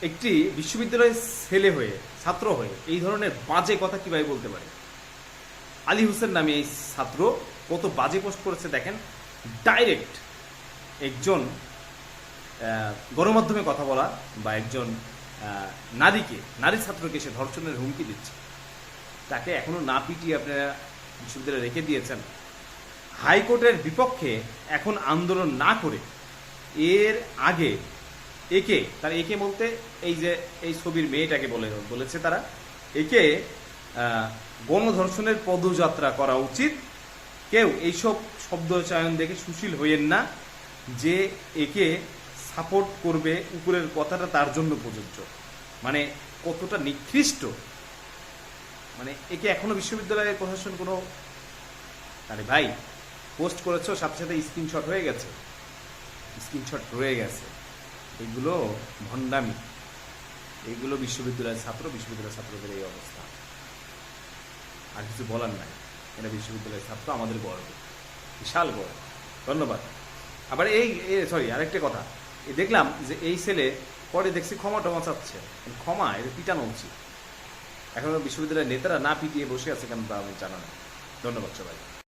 একটি বিশ্ববিদ্যালয়ের ছেলে হয়ে, ছাত্র হয়ে এই ধরনের বাজে কথা কিভাবে বলতে পারে? আলী হোসেন নামে এই ছাত্র কত বাজে পোস্ট করেছে দেখেন। ডাইরেক্ট একজন গণমাধ্যমে কথা বলা বা একজন নারী ছাত্রকে সে ধর্ষণের হুমকি দিচ্ছে, তাকে এখনো না পিটিয়ে আপনারা বিশ্ববিদ্যালয়ে রেখে দিয়েছেন। হাইকোর্টের বিপক্ষে এখন আন্দোলন না করে এর আগে একে বলতে এই যে এই ছবির মেয়েটাকে বলেছে তারা, একে গণধর্ষণের পদযাত্রা করা উচিত। কেউ এইসব শব্দ চয়ন দেখে সুশীল হইয়েন না যে একে সাপোর্ট করবে, উপরের কথাটা তার জন্য প্রযোজ্য। মানে কতটা নিকৃষ্ট, মানে একে এখনো বিশ্ববিদ্যালয়ের প্রশাসন কোনো, আরে ভাই পোস্ট করেছো সাথে সাথে স্ক্রিনশট হয়ে গেছে, স্ক্রিনশট রয়ে গেছে, এগুলো ভণ্ডামি, এইগুলো বিশ্ববিদ্যালয়ের ছাত্রদের এই অবস্থা। আর কিছু বলার নাই, এটা বিশ্ববিদ্যালয়ের ছাত্র, আমাদের গর্ব, বিশাল গর্ব। ধন্যবাদ। আবার আরেকটা কথা, দেখলাম যে এই ছেলে পরে দেখছি ক্ষমা চাচ্ছে, ক্ষমা এটা পিটানো উচিত। এখন বিশ্ববিদ্যালয়ের নেতারা না পিটিয়ে বসে আছে কেন তা আমি জানা না। ধন্যবাদ সবাই।